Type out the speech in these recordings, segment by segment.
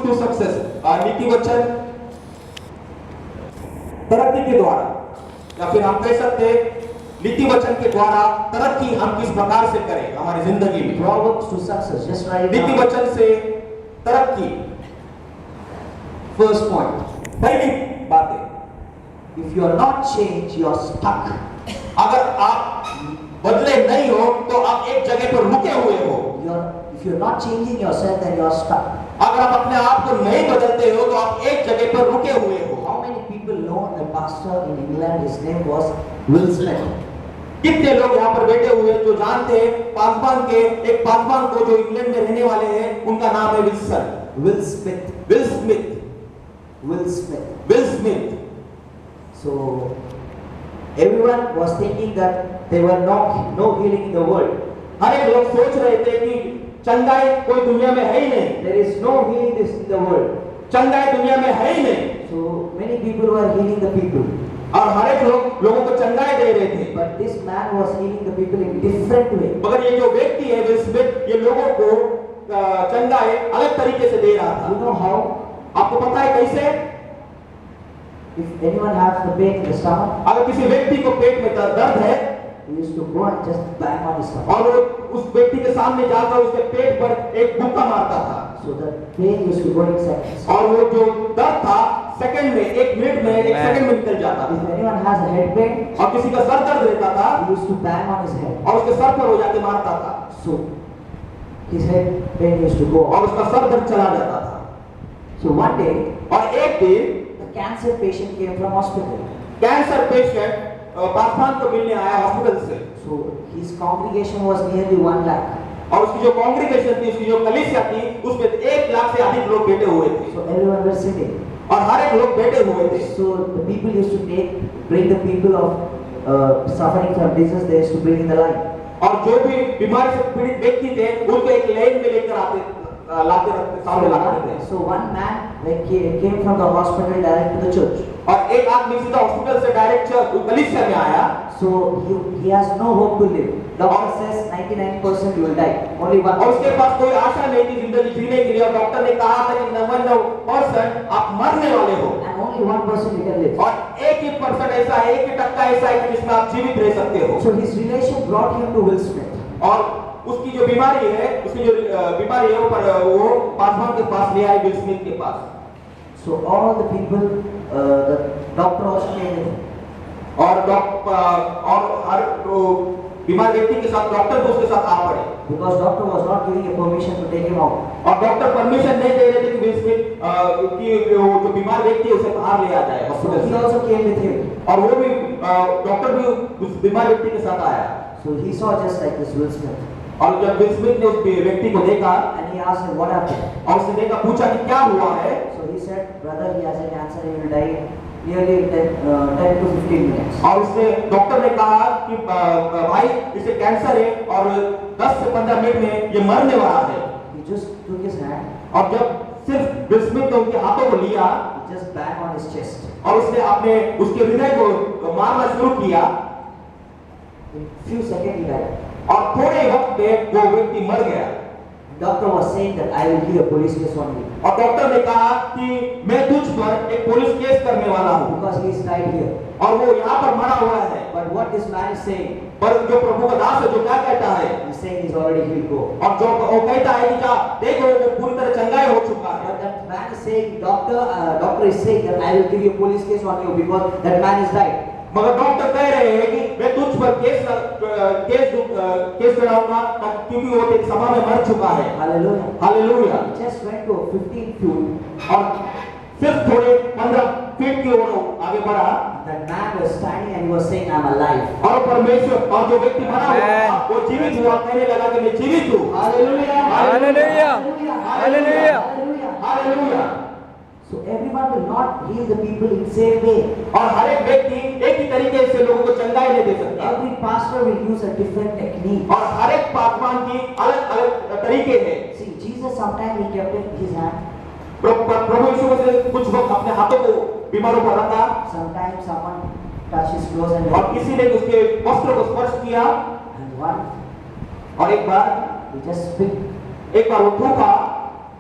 to success. नीति वचन तरक्की के द्वारा, या फिर हम कह सकते हैं नीति वचन के द्वारा तरक्की हम किस प्रकार से करें हमारी जिंदगी में। Proverbs to success. Just write it नीति down. वचन से तरक्की। First point. पहली बात है, If you are not changed, you are stuck. अगर आप बदले नहीं हो तो आप एक जगह पर रुके हुए हो। If you are not changing yourself, then you are stuck. अगर आप अपने आप को नहीं बदलते हो तो आप एक जगह पर रुके हुए हो। How many people know a pastor in England? His name was Will Smith. कितने लोग यहाँ पर बैठे हुए जो जानते हैं पासवान के एक पासवान को जो इंग्लैंड में रहने वाले हैं, उनका नाम है Wilson. Will Smith. Will Smith. Will Smith. Will Smith. So everyone was thinking that there were no healing in the world. हर एक लोग सोच रहे थे कि चंगाई कोई दुनिया में है ही नहीं। There is no healing in the world. चंगाई दुनिया में है ही नहीं। So many people were healing the people. और हर एक लोगों को चंगाई दे रहे थे। But this man was healing the people in different way. मगर ये जो व्यक्ति है विल स्मिथ, ये लोगों को चंगाई अलग तरीके से दे रहा था। You know how? आपको पता है कैसे? If anyone has the pain in the stomach, अगर किसी व्यक्ति को पेट में दर्द है, he used to go and just bang on his stomach. और वो उस व्यक्ति के सामने जाकर उसके पेट पर एक मुक्का मारता था। So the pain used to go in seconds. और वो जो दर्द था सेकंड में, एक मिनट में, एक सेकंड में निकल जाता If था। anyone has a head pain, और किसी का सर दर्द रहता था, he used to bang on his head. और उसके सर पर हो जाके मारता था, So his head pain used to go और off. उसका सर दर्द चला जाता था। So one day, और एक दिन the cancer patient came from hospital. Cancer patient Paswan को मिलने आया हॉस्पिटल से। So his congregation was nearly 1 lakh. और उसकी जो कांग्रेगेशन थी, उसकी जो कलीसिया थी, उसमें 1 लाख से अधिक लोग बैठे हुए थे। So everyone were sitting. और हर एक लोग बैठे हुए थे। So the people used to bring the people of suffering from disease. They used to bring in the line. और जो भी बीमारी से पीड़ित व्यक्ति थे, उनको एक लाइन में लेकर लाते रखते सामने लाते थे। So one man came from the hospital direct to the church. और एक आदमी सीधा हॉस्पिटल से डायरेक्ट कलीसिया में आया। So he has no hope to live. Doctor says 99% you will die. Only one. और उसके पास कोई आशा नहीं थी जिंदगी जीने के लिए, और डॉक्टर ने कहा था कि 99% आप मरने वाले हो, And only 1% you can live. और 1% ऐसा है, 1% ऐसा है कि जिसमें आप जीवित रह सकते हो। So his relation brought him to Will Smith. और उसकी जो बीमारी है, उसकी जो बीमारी है वो पासवान के पास ले आए, विल स्मिथ के पास। So all the people, the doctor also came with him. और हर बीमार व्यक्ति के साथ डॉक्टर भी उसके साथ आ पड़े, Because doctor was not giving a permission to take him out. और डॉक्टर परमिशन नहीं दे रहे थे कि विल स्मिथ की वो जो बीमार व्यक्ति है उसे बाहर ले आ जाए So हॉस्पिटल he से। also came with him. और वो भी डॉक्टर भी उस बीमार व्यक्ति के साथ आया। So he saw just like this Will Smith. और जब विल स्मिथ ने उस व्यक्ति को देखा And he asked him what happened. और उसने देखा, पूछा कि क्या हुआ है, So he said, brother, he has a cancer, he will die nearly 10 to 15 minutes. और उसने डॉक्टर ने कहा कि भाई इसे कैंसर है और 10 से 15 मिनट में ये मरने वाला है। He just took his hand, और जब सिर्फ विल स्मिथ ने उनके हाथों को लिया he just banged on his chest. और उसने अपने उसके हृदय को मारना शुरू किया, In few seconds he died. और थोड़े वक्त में वो व्यक्ति मर गया। Doctor was saying that I will give a police case on you और डॉक्टर ने कहा कि मैं तुझ पर एक पुलिस केस करने वाला हूँ, because he is died here. और वो यहाँ पर मरा हुआ है। But what this man is saying, पर जो प्रभु का दास है जो क्या कहता है, he's saying he's already healed. Go. और जो वो कहता है कि क्या देखो वो पूरी तरह चंगाई हो चुका है। But that man is saying, doctor is saying that I will give you a police case on you because that man is died. मगर डॉक्टर कह रहे हैं कि मैं तुझ पर केस कराऊंगा क्योंकि वो तेरी सभा में मर चुका है। Hallelujah. Hallelujah. He just went to 15 feet. और सिर्फ थोड़े 15 फीट की ओर आगे बढ़ा, That man was standing and he was saying, I'm alive. और परमेश्वर और जो व्यक्ति मरा हुआ वो जीवित हुआ, कहने लगा कि मैं जीवित हूँ। Hallelujah. Hallelujah. Hallelujah. Hallelujah. So everyone will not heal the people in same way. और हर एक व्यक्ति एक ही तरीके से लोगों को चंगाई नहीं दे सकता, Every pastor will use a different technique. और हर एक पासवान की अलग अलग तरीके हैं। See, Jesus sometimes he kept in his hand. प्रभु यीशु मसीह कुछ वक्त अपने हाथों को बीमारों पर रखा, Sometimes someone touched his clothes and और किसी ने उसके वस्त्र को स्पर्श किया, and one और एक बार he just spit. वो थूका,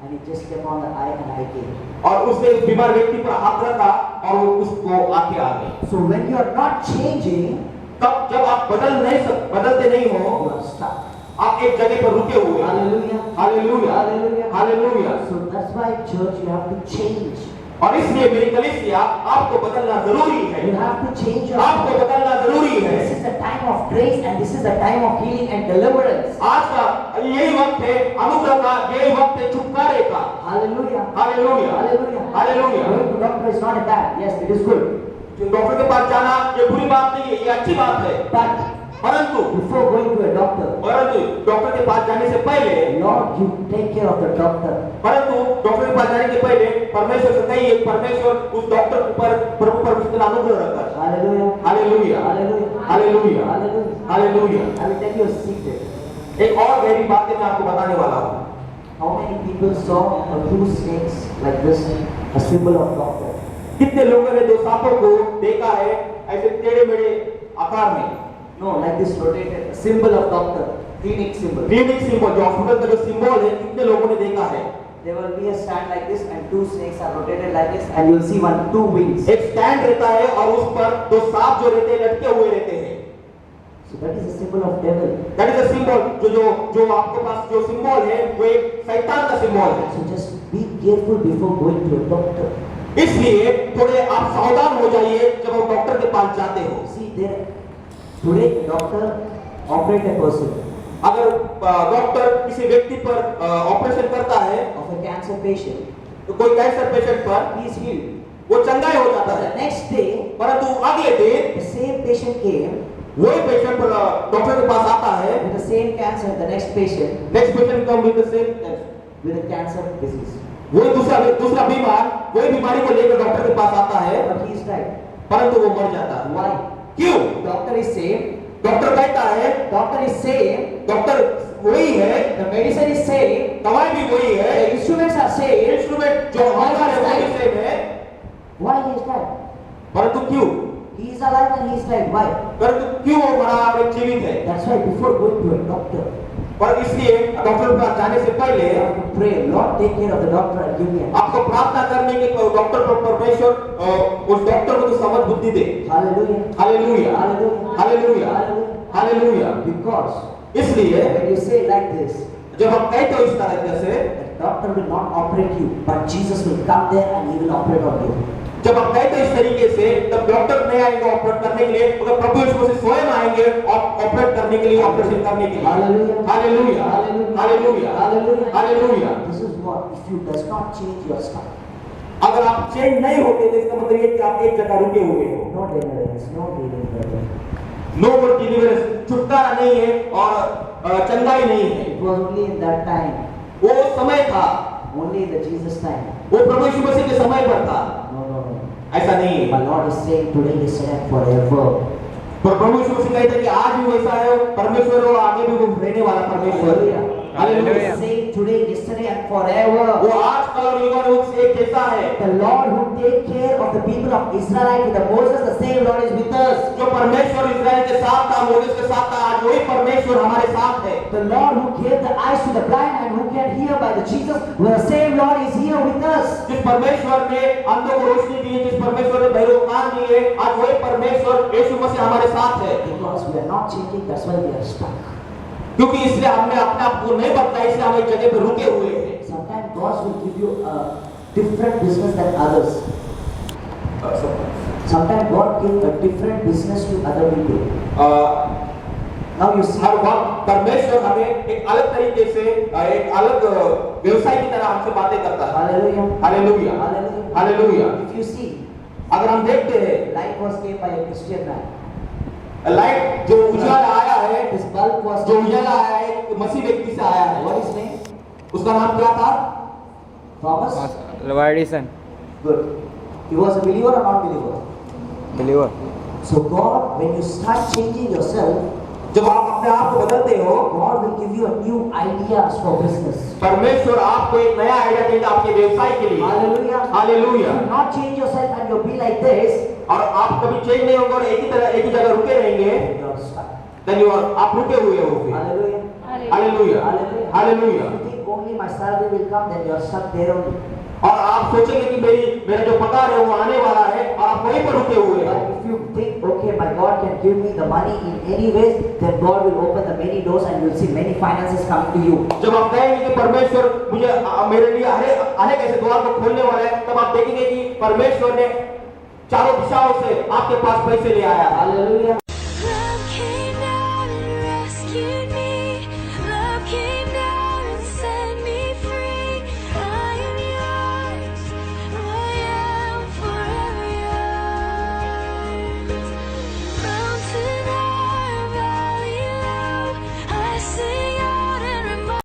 and he just stepped on the eye and eye came. और उसने उस बीमार व्यक्ति पर हाथ रखा और वो उसको आंखें आ गई। So when you are not changing, तब जब आप बदलते नहीं हो, you are stuck. आप एक जगह पर रुके हुए हैं। Hallelujah. Hallelujah, Hallelujah. Hallelujah. So that's why church you have to change. और इसलिए मेरी कलीसिया आपको बदलना जरूरी है। You have to change your आपको बदलना जरूरी है। This is the time of grace and this is the time of healing and deliverance. आज का यही वक्त है अनुग्रह का, यही वक्त है छुटकारे का। Hallelujah. Hallelujah, Hallelujah. Hallelujah. Going to doctor is not bad. Yes, it is good. Doctor के पास जाना ये बुरी बात नहीं है, ये अच्छी बात है। But परंतु before going to a doctor, doctor के पास जाने से पहले, Lord, you take care of the doctor. परंतु डॉक्टर के पास जाने के पहले परमेश्वर से कहिए, परमेश्वर उस डॉक्टर पर प्रभु परमेश्वर का अनुग्रह रखा। Hallelujah. Hallelujah, Hallelujah. Hallelujah, Hallelujah. Hallelujah. I will tell you a secret. एक और गहरी बात मैं आपको बताने वाला हूँ। How many people saw a two snakes like this, a symbol of doctor? कितने लोगों ने दो सांपों को देखा है ऐसे टेढ़े मेढ़े आकार में? No, like this rotated, a symbol of doctor, clinic symbol. Clinic symbol, जो हॉस्पिटल का जो सिंबल है, कितने लोगों ने देखा है? There will be a stand like this and two snakes are rotated like this and you will see two wings. एक स्टैंड रहता है और उस पर दो सांप जो रहते हैं लटके हुए रहते हैं। So that is a symbol of devil. That is a symbol, जो आपके पास जो सिंबल है वो एक शैतान का सिंबल है। So just be careful before going to a doctor. इसलिए थोड़े आप सावधान हो जाइए जब आप डॉक्टर के पास जाते हो। See there, today doctor operate a person अगर डॉक्टर किसी व्यक्ति पर ऑपरेशन करता है, of a cancer patient, तो कोई कैंसर पेशेंट पर he is healed. वो चंगाई हो जाता The है, next day, परंतु अगले दिन the same patient came वही पेशेंट डॉक्टर के पास आता है। with the same cancer. The next patient next patient come with the same, with a cancer disease, वही दूसरा बीमार वही बीमारी को लेकर डॉक्टर के पास आता है, but he is died. परंतु वो मर जाता है। Why? क्यों? Doctor is same. डॉक्टर कहता है, Doctor is same. डॉक्टर वही है, The medicine is same. दवाई भी वही है, The instruments are same. Instrument जो हमारा है वो भी सेम है, Why he is died? परंतु क्यों? He is alive and he is died. Why? परंतु क्यों वो मरा और जीवित है? That's why before going to a doctor, पर इसलिए डॉक्टर के पास जाने से पहले you have to pray, Lord, take care of the doctor and give me a आपको प्रार्थना करने के डॉक्टर पर परमेश्वर उस डॉक्टर को तो समझ बुद्धि दे। Hallelujah. Hallelujah, Hallelujah. Hallelujah, Hallelujah. Hallelujah. Because इसलिए when you say like this, जब हम कहते हो इस तरह से, the doctor will not operate you, but Jesus will come there and he will operate on you. जब हम कहते हैं इस तरीके से, तब डॉक्टर नहीं आएंगे ऑपरेट करने के लिए, मगर प्रभु यीशु मसीह स्वयं आएंगे ऑपरेट करने के लिए, ऑपरेशन करने के लिए। Hallelujah. Hallelujah, hallelujah, Hallelujah. Hallelujah. This is what, if you does not change your stuff, अगर आप चेंज नहीं होते तो इसका मतलब ये कि आप एक जगह रुके हुए हो। no deliverance, no healing, brother. No more deliverance, छुटकारा नहीं है और चंगाई नहीं है। It was only in that time, वो समय था, only in the Jesus time. वो प्रभु यीशु मसीह के समय पर था, No. ऐसा नहीं है। My Lord is saying today, yesterday, and forever. पर प्रभु यीशु मसीह कहते हैं कि आज भी वैसा है परमेश्वर, वो आगे भी वो रहने वाला परमेश्वर। Hallelujah. He is saying today, yesterday, and forever. वो आज कल और युगानुयुग से एक जैसा है। The Lord who take care of the people of Israel with the Moses, the same Lord is with us. जो परमेश्वर इस्राएल के साथ था, मोसेस के साथ था, आज वही परमेश्वर हमारे साथ है। The Lord who gave the eyes to the blind and who can hear by the Jesus, the same Lord is here with us. जिस परमेश्वर ने अंधों को रोशनी दी है, जिस परमेश्वर ने बहरों को कान दिए, आज वही परमेश्वर यीशु मसीह हमारे साथ है। Because we are not changing, that's why we are stuck. क्योंकि इसलिए हमने अपने आप को नहीं बदला, इसलिए हम एक जगह पे रुके हुए हैं। Sometimes God will give you a different business than others. Sometimes God gives a different business to other people. Now you see, हर वक्त परमेश्वर हमें एक अलग तरीके से एक अलग व्यवसाय की तरह हमसे बातें करता है। hallelujah, hallelujah, hallelujah. Hallelujah. If you see, अगर हम देखते हैं, light was gave by a Christian man. Light जो उजाला आया है, This bulb was जो उजाला आया है, एक मसीह व्यक्ति से आया है। What is his name? उसका नाम क्या था? Thomas. Edison, Good. He was a believer or non-believer? believer. So God, when you start changing yourself, जब आप अपने आप को बदलते हो, God will give you a new ideas for business. परमेश्वर आपको एक नया आइडिया देगा आपके व्यवसाय के लिए। Hallelujah. Hallelujah. If you not change yourself and you'll be like this, और आप कभी चेंज नहीं होंगे और एक ही जगह रुके रहेंगे, you are stuck. then you are आप रुके हुए हो। Hallelujah. Hallelujah, Hallelujah. Hallelujah. You think only my salary will come, then you are stuck there only. और आप सोचेंगे कि मेरा जो पगार है वो आने वाला है और आप वहीं पर रुके हुए हैं। But if you think, okay, my God can give me the money in any ways, then God will open the many doors and you'll see many finances coming to you. जब आप कहेंगे कि परमेश्वर मुझे मेरे लिए अनेक ऐसे द्वार को खोलने वाला है, तब आप देखेंगे कि परमेश्वर ने चारों दिशाओं से आपके पास पैसे ले आया। Hallelujah.